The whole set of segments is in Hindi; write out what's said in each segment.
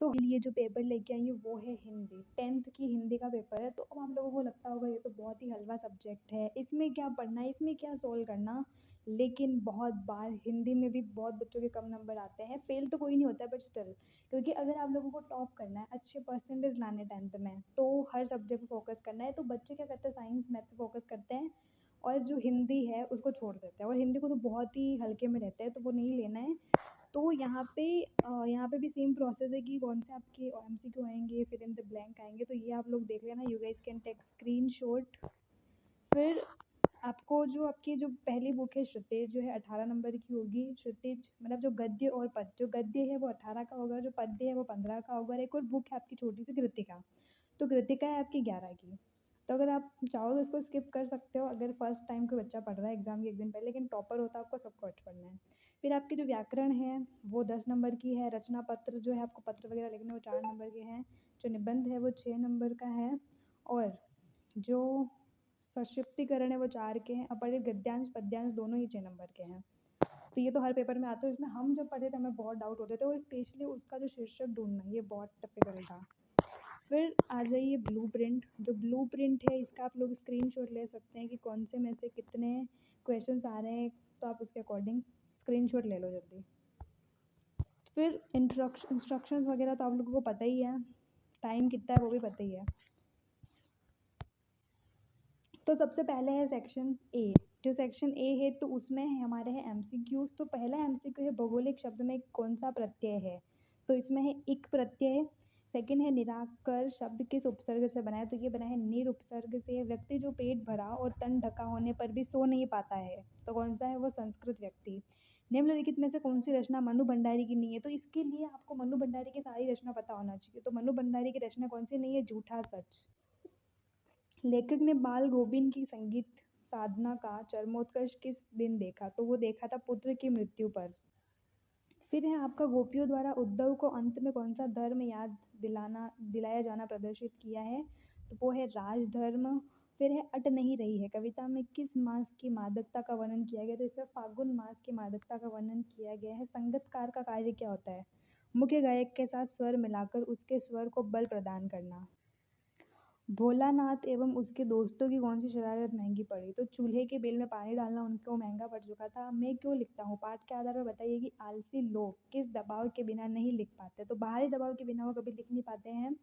तो लिए जो पेपर लेके आई हूँ वो है हिंदी, 10th की हिंदी का पेपर है। तो अब आप लोगों को लगता होगा ये तो बहुत ही हल्का सब्जेक्ट है, इसमें क्या पढ़ना है, इसमें क्या सोल्व करना। लेकिन बहुत बार हिंदी में भी बहुत बच्चों के कम नंबर आते हैं, फेल तो कोई नहीं होता है बट स्टिल, क्योंकि अगर आप लोगों को टॉप करना है, अच्छे परसेंटेज लाने 10th में, तो हर सब्जेक्ट पे फोकस करना है। तो बच्चे क्या करते हैं, साइंस मैथ पे फोकस करते हैं और जो हिंदी है उसको छोड़ देते हैं, और हिंदी को तो बहुत ही हल्के में रहते हैं, तो वो नहीं लेना है। तो यहाँ पे भी सेम प्रोसेस है कि कौन से आपके एमसीक्यू आएंगे, फिर इन द ब्लैंक आएंगे। तो ये आप लोग देख लेना, you guys can take screenshot. फिर आपको जो आपकी जो पहली बुक है श्रुतेज, जो है 18 नंबर की होगी। श्रुतेज मतलब जो गद्य और पद्य, जो गद्य है वो 18 का होगा, जो पद्य है वो 15 का होगा। और एक और बुक है आपकी छोटी सी कृतिका, तो कृतिका है आपकी 11 की। तो अगर आप चाहो तो इसको स्किप कर सकते हो, अगर फर्स्ट टाइम कोई बच्चा पढ़ रहा है एग्जाम के एक दिन पहले, लेकिन टॉपर होता है आपको सबको अच्छ पढ़ना है। फिर आपकी जो व्याकरण है वो 10 नंबर की है। रचना पत्र जो है आपको पत्र वगैरह लिखने वो 4 नंबर के हैं। जो निबंध है वो 6 नंबर का है। और जो सशक्तिकरण है वो 4 के हैं। अपरित गद्यांश पद्यांश दोनों ही 6 नंबर के हैं। तो ये तो हर पेपर में आता है। इसमें हम जब पढ़े थे हमें बहुत डाउट होते थे, और स्पेशली उसका जो शीर्षक ढूंढना ये बहुत टिपिकल था। फिर आ जाइए ब्लू प्रिंट। जो ब्लू प्रिंट है इसका आप लोग स्क्रीनशॉट ले सकते हैं कि कौन से में से कितने क्वेश्चंस आ रहे हैं, तो आप उसके अकॉर्डिंग स्क्रीनशॉट ले लो जल्दी। फिर इंस्ट्रक्शंस वगैरह तो आप लोगों को पता ही है, टाइम कितना है वो भी पता ही है। तो सबसे पहले है सेक्शन ए। जो सेक्शन ए है तो उसमें हमारे हैं एमसीक्यूज। तो पहला एमसीक्यू है भौगोलिक शब्द में कौन सा प्रत्यय है, तो इसमें है इक प्रत्यय। सेकंड है निराकर शब्द किस उपसर्ग से बना है, तो ये बना है निर उपसर्ग से। व्यक्ति जो पेट भरा और तन ढका होने पर भी सो नहीं पाता है, तो कौन सा है, वो संस्कृत व्यक्ति। निम्नलिखित में से कौन सी रचना मनु भंडारी की नहीं है, तो इसके लिए आपको मनु भंडारी की सारी रचना पता होना चाहिए। तो मनु भंडारी की रचना कौन सी नहीं है, झूठा सच। लेखक ने बाल गोबिंद की संगीत साधना का चरमोत्कर्ष किस दिन देखा, तो वो देखा था पुत्र की मृत्यु पर। फिर है आपका गोपियों द्वारा उद्धव को अंत में कौन सा धर्म याद दिलाया जाना प्रदर्शित किया है, तो वो है राजधर्म। फिर है अट नहीं रही है कविता में किस मास की मादकता का वर्णन किया गया, तो इसमें फागुन मास की मादकता का वर्णन किया गया है। संगीतकार का कार्य क्या होता है, मुख्य गायक के साथ स्वर मिलाकर उसके स्वर को बल प्रदान करना। भोलानाथ एवं उसके दोस्तों की कौन सी शरारत महंगी पड़ी, तो चूल्हे के बिल में पानी डालना उनको महंगा पड़ चुका था। मैं क्यों लिखता हूँ, पाठ के आधार पर बताइए कि आलसी लोग किस दबाव के बिना नहीं लिख पाते, तो बाहरी दबाव के बिना वो कभी लिख नहीं पाते हैं।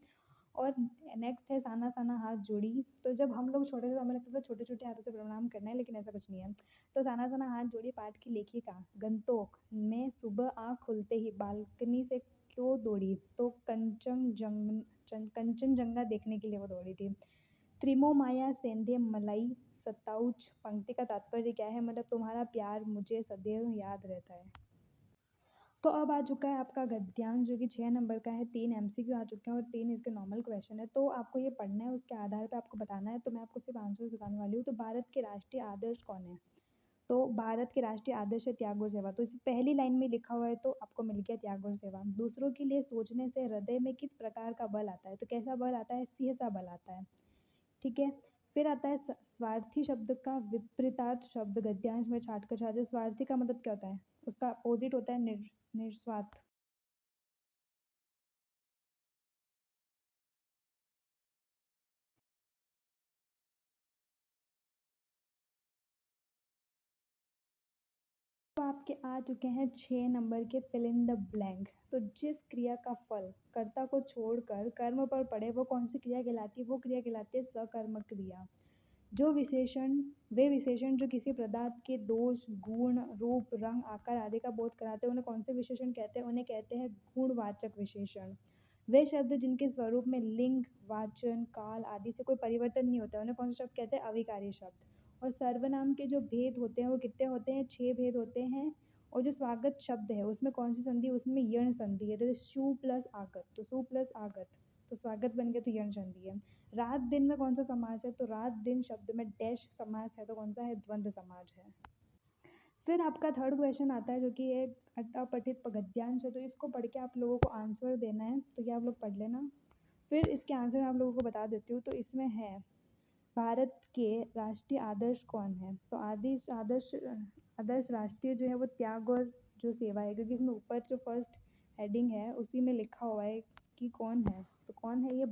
और नेक्स्ट है साना साना हाथ जोड़ी। तो जब हम लोग छोटे थे तो हमें लगता था छोटे छोटे हाथों से प्रणाम करना है, लेकिन ऐसा कुछ नहीं है। तो साना साना हाथ जोड़ी पाठ की लेखिका गंतोक में सुबह आँख खुलते ही बालकनी से क्यों दौड़ी, तो कंचनजंगा देखने के लिए वो दौड़ी थी। त्रिमोमाया सेंधे मलाई सताउच पंक्ति का तात्पर्य क्या है, मतलब तुम्हारा प्यार मुझे सदैव याद रहता है। तो अब आ चुका है आपका गद्यांश, जो कि 6 नंबर का है। 3 एमसीक्यू आ चुके हैं और 3 इसके नॉर्मल क्वेश्चन है। तो आपको ये पढ़ना है, उसके आधार पे आपको बताना है। तो मैं आपको सिर्फ आंसर बताने वाली हूँ। तो भारत के राष्ट्रीय आदर्श कौन है, तो भारत के राष्ट्रीय आदर्श है त्याग और सेवा। तो इसी पहली लाइन में लिखा हुआ है, तो आपको मिल गया त्याग और सेवा। दूसरों के लिए सोचने से हृदय में किस प्रकार का बल आता है, तो कैसा बल आता है, सिंह सा बल आता है। ठीक है। फिर आता है स्वार्थी शब्द का विपरीतार्थ शब्द गद्यांश में छाट कर छाटे। स्वार्थी का मतलब क्या होता है, उसका अपोजिट होता है निस्वार्थ। तो आपके आ चुके हैं 6 नंबर के फिल इन द ब्लैंक। तो जिस क्रिया का फल कर्ता को छोड़कर कर्म पर पड़े वो कौन सी क्रिया कहलाती है, वो क्रिया कहलाती है सकर्मक क्रिया। जो विशेषण वे विशेषण जो किसी पदार्थ के दोष गुण रूप रंग आकार आदि का बोध कराते हैं उन्हें कौन से विशेषण कहते हैं, उन्हें कहते हैं गुणवाचक विशेषण। वे शब्द जिनके स्वरूप में लिंग वाचन काल आदि से कोई परिवर्तन नहीं होता है उन्हें कौन से शब्द कहते हैं, अविकारी शब्द। और सर्वनाम के जो भेद होते हैं वो कितने होते हैं, 6 भेद होते हैं। और जो स्वागत शब्द है उसमें कौन सी संधि, उसमें यण संधि है। जैसे शु प्लस आगत, तो सु प्लस आगत, तो स्वागत बन गया, तो यण संधि है। रात दिन में कौन सा समास है, तो रात दिन शब्द में डैश समास है, तो कौन सा है, द्वंद्व समास है। फिर आपका थर्ड क्वेश्चन आता है जो कि एक अपठित गद्यांश है। तो इसको पढ़ के आप लोगों को आंसर देना है, तो ये आप लोग पढ़ लेना। फिर इसके आंसर मैं आप लोगों को बता देती हूँ। तो इसमें है भारत के राष्ट्रीय आदर्श कौन है, तो आदर्श आदर्श राष्ट्रीय जो है वो त्याग और जो सेवा है, क्योंकि इसमें ऊपर जो फर्स्ट हेडिंग है उसी में लिखा हुआ है कि कौन है। तो कौन है ये?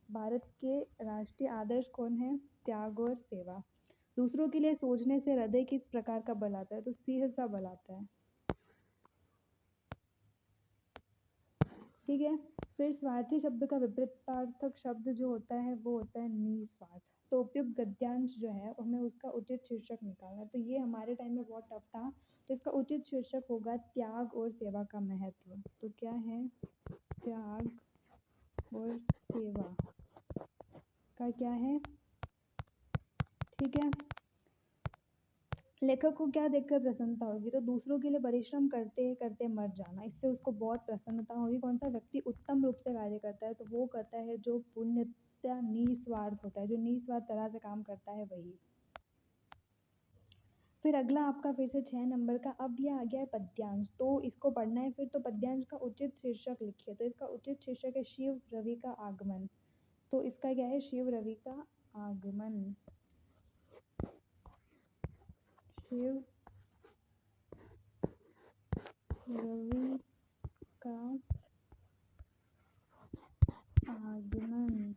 भारत के राष्ट्रीय आदर्श कौन है? त्याग और सेवा। दूसरों के लिए सोचने से हृदय किस प्रकार का बल आता है? तो सिंह सा बल आता है। ठीक है। फिर स्वार्थी शब्द का विपरीतार्थक शब्द जो होता है वो होता है निस्वार्थ। तो उपयुक्त गद्यांश जो है हमें उसका उचित शीर्षक निकालना है। तो ये हमारे टाइम में बहुत टफ था। तो इसका उचित शीर्षक होगा त्याग और सेवा का महत्व। तो क्या है? त्याग और सेवा का क्या है? ठीक है। लेखक को क्या देखकर प्रसन्नता होगी? तो दूसरों के लिए परिश्रम करते करते मर जाना, इससे उसको बहुत प्रसन्नता होगी। कौन सा व्यक्ति उत्तम रूप से कार्य करता है? तो वो करता है जो पुण्यता निस्वार्थ होता है, जो निस्वार्थ तरह से काम करता है वही। फिर अगला आपका फिर से 6 नंबर का अब ये आ गया है पद्यांश। तो इसको पढ़ना है फिर। तो पद्यांश का उचित शीर्षक लिखिए। तो इसका उचित शीर्षक है शिव रवि का आगमन। तो इसका क्या है? शिव रवि का आगमन। शिव रवि का आगमन।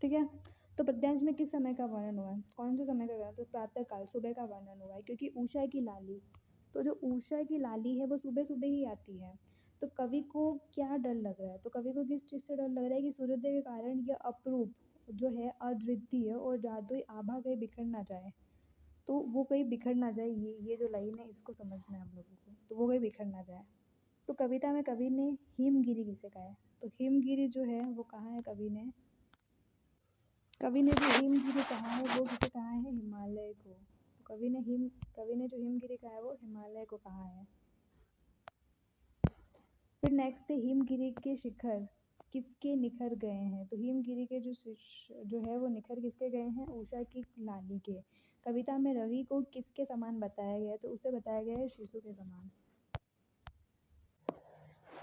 ठीक है। तो पद्यांश में किस समय का वर्णन हुआ है? कौन से समय का वर्णन? तो प्रातः काल, सुबह का वर्णन हुआ है, क्योंकि उषा की लाली, तो जो उषा की लाली है वो सुबह सुबह ही आती है। तो कवि को क्या डर लग रहा है? तो कवि को किस चीज़ से डर लग रहा है? कि सूर्योदय के कारण यह अपरूप जो है अद्वितीय और जादुई आभा कहीं बिखर ना जाए। तो वो कहीं बिखर ना जाए, ये जो लाइन है इसको समझना है हम लोगों को। तो वो कहीं बिखर ना जाए। तो कविता में कवि ने हिमगिरी किसे कहा है? तो हिमगिरी जो है वो कहा है कवि ने जो हिमगिरी कहा है वो किसे कहा है? हिमालय को। तो कवि ने जो हिमगिरी कहा है वो हिमालय को कहा है। फिर नेक्स्ट है हिमगिरी के शिखर किसके निखर गए हैं? तो हिमगिरी के जो है वो निखर किसके गए हैं? उषा की लाली के। कविता में रवि को किसके समान बताया गया है? तो उसे बताया गया है शिशु के समान।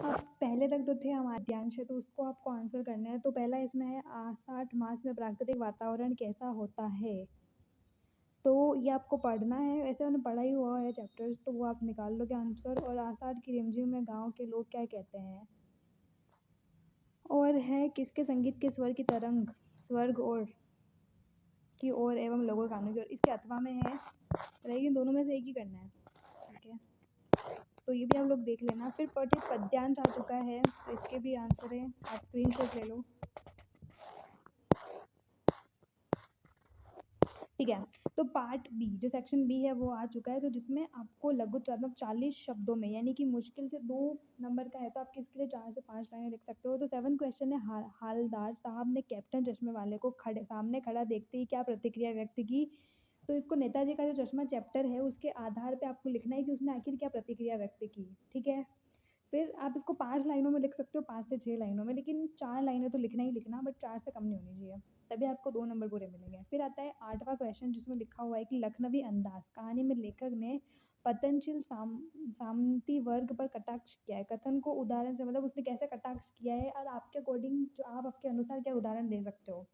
अब पहले तक तो थे हमारे पद्यांश है, तो उसको आपको आंसर करना है। तो पहला इसमें है आषाढ़ मास में प्राकृतिक वातावरण कैसा होता है? तो ये आपको पढ़ना है। वैसे मैंने पढ़ा ही हुआ है चैप्टर्स, तो वो आप निकाल लोगे आंसर। और आषाढ़ की रिमझिम में गांव के लोग क्या कहते हैं? और है किसके संगीत के स्वर की तरंग स्वर्ग और की ओर एवं लोगों कानों की ओर। इसके अथवा में है, लेकिन दोनों में से एक ही करना है। ठीक है। तो ये भी आप लोग देख लेना। फिर पठित पद्यांश आ चुका है, तो इसके भी आंसर है, आप स्क्रीनशॉट ले लो। ठीक है। तो पार्ट बी जो सेक्शन बी है वो आ चुका है, तो जिसमें आपको लघुचात्मक 40 शब्दों में, यानी कि मुश्किल से 2 नंबर का है, तो आप किसके लिए 4 से 5 लाइनें लिख सकते हो। तो 7 क्वेश्चन है हालदार साहब ने कैप्टन चश्मे वाले को सामने खड़ा देखते ही क्या प्रतिक्रिया व्यक्त की? तो इसको नेताजी का जो चश्मा चैप्टर है उसके आधार पे आपको लिखना है कि उसने आखिर क्या प्रतिक्रिया व्यक्त की। ठीक है। फिर आप इसको 5 लाइनों में लिख सकते हो, 5 से 6 लाइनों में, लेकिन 4 लाइनें तो लिखना ही लिखना, बट 4 से कम नहीं होनी चाहिए, तभी आपको 2 नंबर पूरे मिलेंगे। फिर आता है 8वां क्वेश्चन, जिसमें लिखा हुआ है कि लखनवी अंदाज कहानी में लेखक ने पतनशील सामंती वर्ग पर कटाक्ष किया है। कथन को उदाहरण से, मतलब उसने कैसे कटाक्ष किया है, और आपके अकॉर्डिंग जो आप आपके अनुसार क्या उदाहरण दे सकते हो।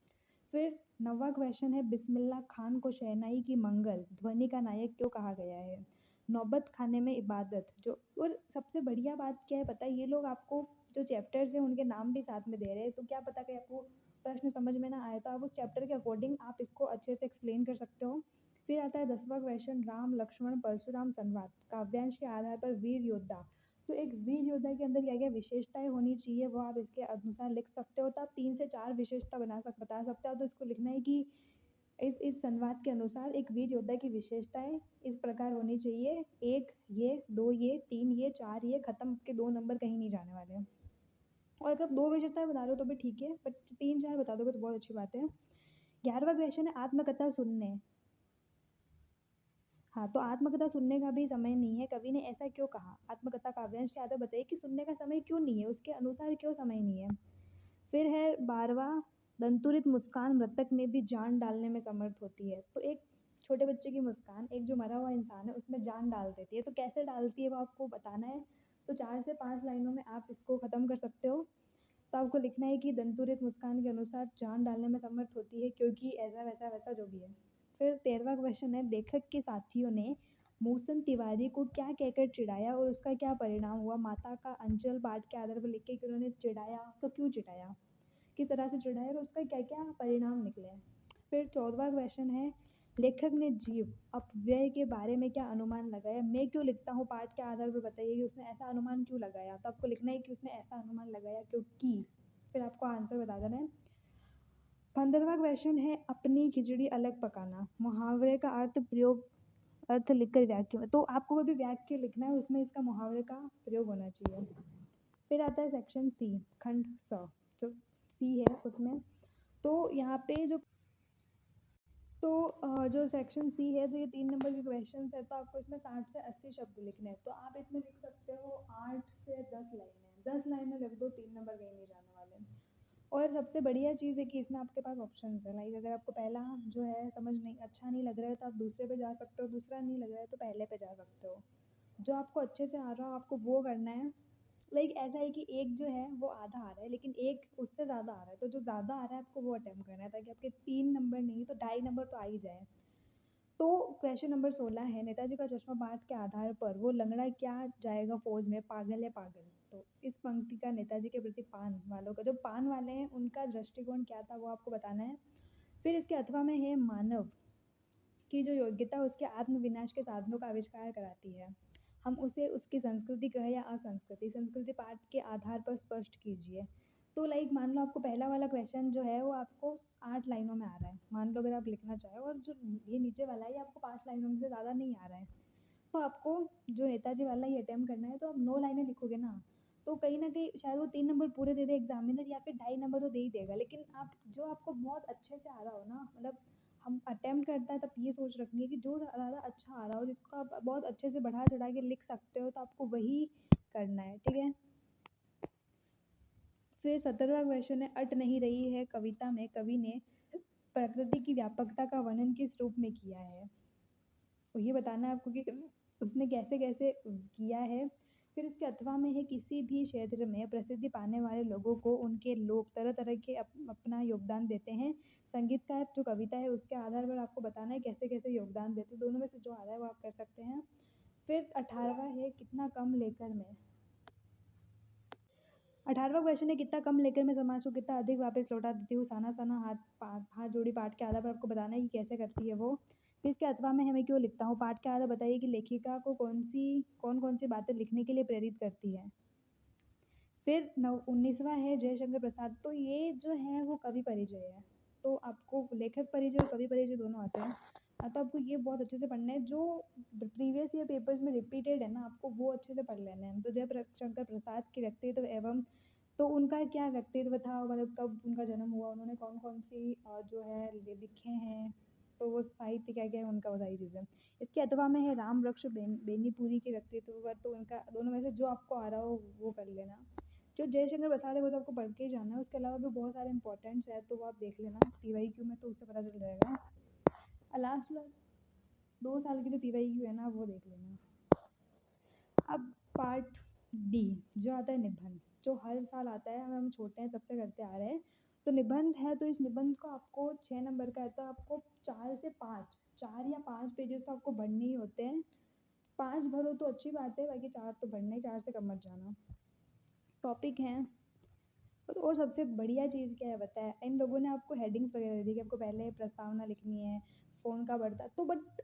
फिर 9वां क्वेश्चन है बिस्मिल्लाह खान को शहनाई की मंगल ध्वनि का नायक क्यों कहा गया है? नौबत खाने में इबादत जो, और सबसे बढ़िया बात क्या है पता है? ये लोग आपको जो चैप्टर्स हैं उनके नाम भी साथ में दे रहे हैं, तो क्या पता कि आपको प्रश्न समझ में ना आए, तो आप उस चैप्टर के अकॉर्डिंग आप इसको अच्छे से एक्सप्लेन कर सकते हो। फिर आता है 10वां क्वेश्चन राम लक्ष्मण परशुराम संवाद काव्यांश के आधार पर वीर योद्धा। तो एक वीर योद्धा के अंदर क्या क्या विशेषताएं होनी चाहिए वो आप इसके अनुसार लिख सकते हो। तो आप 3 से 4 विशेषता बता सकते हो। तो इसको लिखना है कि इस संवाद के अनुसार एक वीर योद्धा की विशेषताएं इस प्रकार होनी चाहिए, 1 ये, 2 ये, 3 ये, 4 ये, खत्म के 2 नंबर कहीं नहीं जाने वाले हैं। और अगर 2 विशेषताएं बता रहे हो तो भी ठीक है, बट 3-4 बता दोगे तो बहुत अच्छी बात है। 11वां क्वेश्चन है आत्मकथा सुनने। हाँ, तो आत्मकथा सुनने का भी समय नहीं है, कवि ने ऐसा क्यों कहा? आत्मकथा काव्यांश के आधार बताइए कि सुनने का समय क्यों नहीं है, उसके अनुसार क्यों समय नहीं है। फिर है 12वां दंतुरित मुस्कान मृतक में भी जान डालने में समर्थ होती है। तो एक छोटे बच्चे की मुस्कान एक जो मरा हुआ इंसान है उसमें जान डाल देती है, तो कैसे डालती है वो आपको बताना है। तो 4 से 5 लाइनों में आप इसको ख़त्म कर सकते हो। तो आपको लिखना है कि दंतुरित मुस्कान के अनुसार जान डालने में समर्थ होती है, क्योंकि ऐसा वैसा वैसा जो भी है। फिर 13वां क्वेश्चन है लेखक के साथियों ने मूसन तिवारी को क्या कहकर चिढ़ाया और उसका क्या परिणाम हुआ? माता का अंचल पाठ के आधार पर लिख के कि उन्होंने चिढ़ाया, तो क्यों चिढ़ाया? किस तरह से चिढ़ाया और उसका क्या-क्या परिणाम निकले? फिर 14वां क्वेश्चन है, लेखक ने जीव अपव्यय के बारे में क्या अनुमान लगाया? मैं क्यों लिखता हूँ पाठ के आधार पर बताइए कि उसने ऐसा अनुमान क्यों लगाया? तो आपको लिखना है कि उसने ऐसा अनुमान लगाया क्योंकि, फिर आपको आंसर बता देना है। 15वां क्वेश्चन है, अपनी खिचड़ी अलग पकाना। मुहावरे का अर्थ लिखकर वाक्य में, तो आपको कोई भी वाक्य लिखना है उसमें इसका मुहावरे का प्रयोग होना चाहिए। फिर आता है सेक्शन सी, खंड स, जो सी है उसमें, तो यहाँ पे जो सेक्शन सी है, तो ये 3 नंबर के क्वेश्चन है, तो आपको इसमें 60 से 80 शब्द लिखने हैं। तो आप इसमें लिख सकते हो 8 से 10 लाइनें, 10 लाइनें लिख दो, 3 नंबर कहीं नहीं जाने वाले। और सबसे बढ़िया चीज़ है कि इसमें आपके पास ऑप्शंस है, लाइक अगर आपको पहला जो है समझ नहीं अच्छा नहीं लग रहा है तो आप दूसरे पे जा सकते हो, दूसरा नहीं लग रहा है तो पहले पे जा सकते हो। जो आपको अच्छे से आ रहा हो आपको वो करना है। लाइक ऐसा है कि एक जो है वो आधा आ रहा है लेकिन एक उससे ज़्यादा आ रहा है, तो जो ज़्यादा आ रहा है आपको वो अटेम्प्ट करना है ताकि आपके 3 नंबर नहीं तो 2.5 नंबर तो आ ही जाए। तो क्वेश्चन नंबर 16 है, नेताजी का चश्मा पाठ के आधार पर वो लंगड़ा क्या जाएगा फौज में, पागल या पागल? तो इस पंक्ति का नेताजी के प्रति पान वालों का, जो पान वाले हैं उनका दृष्टिकोण क्या था वो आपको बताना है। फिर इसके अथवा में है, मानव की जो योग्यता उसके आत्मविनाश के साधनों का आविष्कार कराती है, हम उसे उसकी संस्कृति कहें या असंस्कृति, संस्कृति पाठ के आधार पर स्पष्ट कीजिए। तो लाइक मान लो आपको पहला वाला क्वेश्चन जो है वो आपको 8 लाइनों में आ रहा है, मान लो अगर आप लिखना चाहो, और जो ये नीचे वाला है ये आपको 5 लाइनों में से ज़्यादा नहीं आ रहा है, तो आपको जो नेताजी वाला ये अटेम्प्ट करना है, तो आप 9 लाइनें लिखोगे ना, तो कहीं न कहीं शायद वो 3 नंबर पूरे दे दे एग्ज़ामिनर, या फिर 2.5 नंबर तो दे ही देगा। लेकिन आप जो आपको बहुत अच्छे से आ रहा हो ना, मतलब हम अटेम्प्ट करता है तब ये सोच रखनी है कि जो ज़्यादा अच्छा आ रहा हो, जिसको आप बहुत अच्छे से बढ़ा-चढ़ा के लिख सकते हो, तो आपको वही करना है, ठीक है? फिर 17वां क्वेश्चन है, अट नहीं रही है कविता में कवि ने प्रकृति की व्यापकता का वर्णन किस रूप में किया है? तो ये बताना है आपको कि उसने कैसे-कैसे किया है। फिर इसके अथवा में है, किसी भी क्षेत्र में प्रसिद्धि पाने वाले लोगों को उनके लोग तरह-तरह के अपना योगदान देते हैं। संगीतकार जो कविता है उसके आधार पर आपको बताना है कैसे-कैसे योगदान देते हैं। दोनों में से जो आ रहा है वो आप कर सकते हैं। फिर 18वां है, कितना कम लेकर मैं 18वां क्वेश्चन है, कितना कम लेकर मैं समाज को कितना अधिक वापस लौटा देती हूँ। साना-साना हाथ जोड़ी पाठ के आधार पर आपको बताना है कि कैसे करती है वो। फिर इसके अथवा में है, मैं क्यों लिखता हूँ, पाठ के आधार बताइए कि लेखिका को कौन-कौन सी बातें लिखने के लिए प्रेरित करती है। फिर 19वां है, जयशंकर प्रसाद, तो ये जो है वो कवि परिचय है। तो आपको लेखक परिचय और कवि परिचय दोनों आते हैं। तो आपको ये बहुत अच्छे से पढ़ना है, जो प्रीवियस ईयर पेपर्स में रिपीटेड है ना, आपको वो अच्छे से पढ़ लेना है। तो जयशंकर प्रसाद के व्यक्तित्व एवं, तो उनका क्या व्यक्तित्व था, मतलब कब उनका जन्म हुआ, उन्होंने कौन-कौन सी जो है लिखे हैं, तो वो साहित्य क्या-क्या है उनका, वो सारी चीज़ें। इसके अथवा में है, राम वृक्ष बेनीपुरी के व्यक्तित्व पर, तो उनका दोनों में से जो आपको आ रहा हो वो कर लेना। जो जयशंकर प्रसाद है वो तो आपको पढ़ के ही जाना है, उसके अलावा भी बहुत सारे इंपॉर्टेंट्स है तो वो आप देख लेना पीवाईक्यू में, तो उससे पता चल जाएगा। लास्ट लास्ट 2 साल की जो पीवाईक्यू है ना वो देख लेना। अब पार्ट डी जो आता है निबंध, जो हर साल आता है, हम छोटे हैं तब से करते आ रहे हैं। तो निबंध है, तो इस निबंध को आपको 6 नंबर का है, तो आपको 4 से 5, 4 या 5 पेजेस तो आपको भरने ही होते हैं। 5 भरो तो अच्छी बात है, बाकी 4 तो भरना ही, 4 से कम मत जाना। टॉपिक हैं, और सबसे बढ़िया चीज़ क्या है पता है, इन लोगों ने आपको हेडिंग्स वगैरह दे दी कि आपको पहले प्रस्तावना लिखनी है, फ़ोन का बढ़ता, तो बट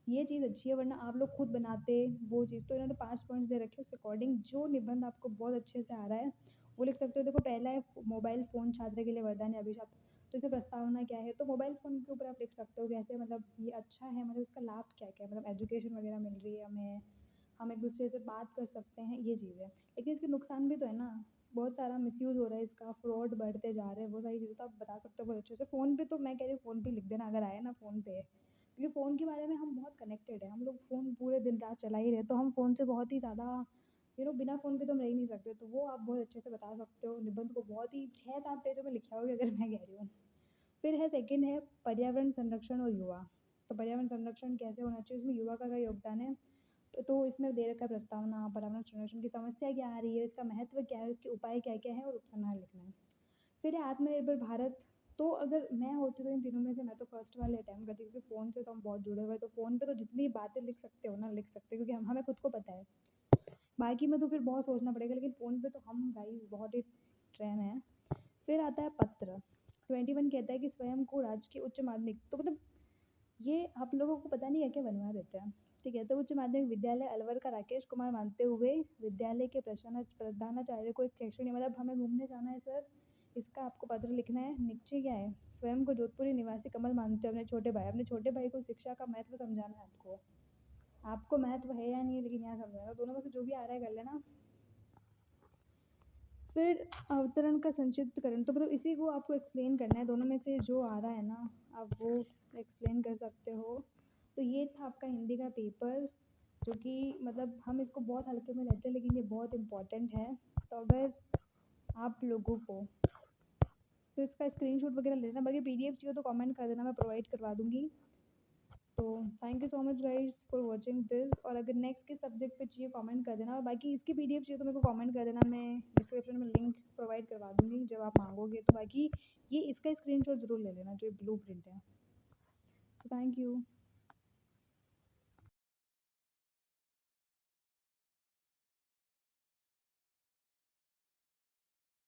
ये चीज़ अच्छी है, वरना आप लोग खुद बनाते वो चीज़। तो इन्होंने 5 पॉइंट्स दे रखे हैं, उस अकॉर्डिंग जो निबंध आपको बहुत अच्छे से आ रहा है वो लिख सकते हो। देखो पहला है, मोबाइल फ़ोन छात्र के लिए वरदान या अभिशाप, तो इसे प्रस्तावना क्या है, तो मोबाइल फ़ोन के ऊपर आप लिख सकते हो कैसे, मतलब ये अच्छा है, मतलब इसका लाभ क्या-क्या है, मतलब एजुकेशन वगैरह मिल रही है हमें, हम एक दूसरे से बात कर सकते हैं, ये चीज़ है। लेकिन इसके नुकसान भी तो है ना, बहुत सारा मिसयूज़ हो रहा है इसका, फ्रॉड बढ़ते जा रहे हैं, वो सारी चीज़ें तो आप बता सकते हो बहुत अच्छे से। फ़ोन पे तो मैं कह रही हूँ फ़ोन पे लिख देना अगर आए ना फ़ोन पे, क्योंकि फ़ोन के बारे में हम बहुत कनेक्टेड हैं, हम लोग फ़ोन पूरे दिन रात चला ही रहे, तो हम फ़ोन से बहुत ही ज़्यादा बिना फ़ोन के तो हम रह ही नहीं सकते, तो वो आप बहुत अच्छे से बता सकते हो। निबंध को बहुत ही 6-7 पेजों में लिखे होगे अगर मैं कह रही हूँ। फिर है सेकंड है, पर्यावरण संरक्षण और युवा, तो पर्यावरण संरक्षण कैसे होना चाहिए, उसमें युवा का क्या योगदान है, तो इसमें दे रखा है प्रस्तावना, पर्यावरण संरक्षण की समस्या क्या आ रही है, इसका महत्व क्या है, इसके उपाय क्या-क्या हैं और उपसंहार लिखना है। फिर है आत्मनिर्भर भारत, तो अगर मैं होती तो इन तीनों में से मैं तो फर्स्ट वाले अटेम्प्ट करती, क्योंकि फ़ोन से तो हम बहुत जुड़े हुए हैं, तो फ़ोन पे तो जितनी बातें लिख सकते हो ना लिख सकते हो, क्योंकि हमें खुद को पता है। बाकी में तो फिर बहुत सोचना पड़ेगा, लेकिन फ़ोन पे तो हम गाइस बहुत ही ट्रेन है। फिर आता है पत्र। 21 कहता है कि स्वयं को राजकीय उच्च माध्यमिक, तो मतलब ये आप लोगों को पता नहीं है क्या बनवा देते हैं। ठीक है, तो उच्च माध्यमिक विद्यालय अलवर का राकेश कुमार मानते हुए विद्यालय के प्रधानाचार्य को एक शैक्षणिक, मतलब हमें घूमने जाना है सर, इसका आपको पत्र लिखना है। नीचे क्या है, स्वयं को जोधपुरी निवासी कमल मानते हुए अपने छोटे भाई को शिक्षा का महत्व समझाना है आपको। आपको महत्व है या नहीं है, लेकिन यहाँ समझाना, दोनों में से जो भी आ रहा है कर लेना। फिर अवतरण का संक्षिप्तकरण, तो मतलब इसी को आपको एक्सप्लेन करना है, दोनों में से जो आ रहा है ना आप वो एक्सप्लेन कर सकते हो। तो ये था आपका हिंदी का पेपर, जो कि मतलब हम इसको बहुत हल्के में लेते हैं, लेकिन ये बहुत इम्पोर्टेंट है। तो अगर आप लोगों को तो इसका स्क्रीनशॉट वगैरह लेना, बाकी पीडीएफ चाहिए तो कमेंट कर देना, मैं प्रोवाइड करवा दूँगी। तो thank you so much guys for watching this, और अगर नेक्स्ट के सब्जेक्ट पे चाहिए कमेंट कर देना, और बाकी इसकी पीडीएफ चाहिए तो मेरे को कमेंट कर देना, मैं डिस्क्रिप्शन में लिंक प्रोवाइड करवा दूँगी जब आप मांगोगे। तो बाकी ये इसका स्क्रीनशॉट ज़रूर ले लेना जो ब्लू प्रिंट है। So thank you.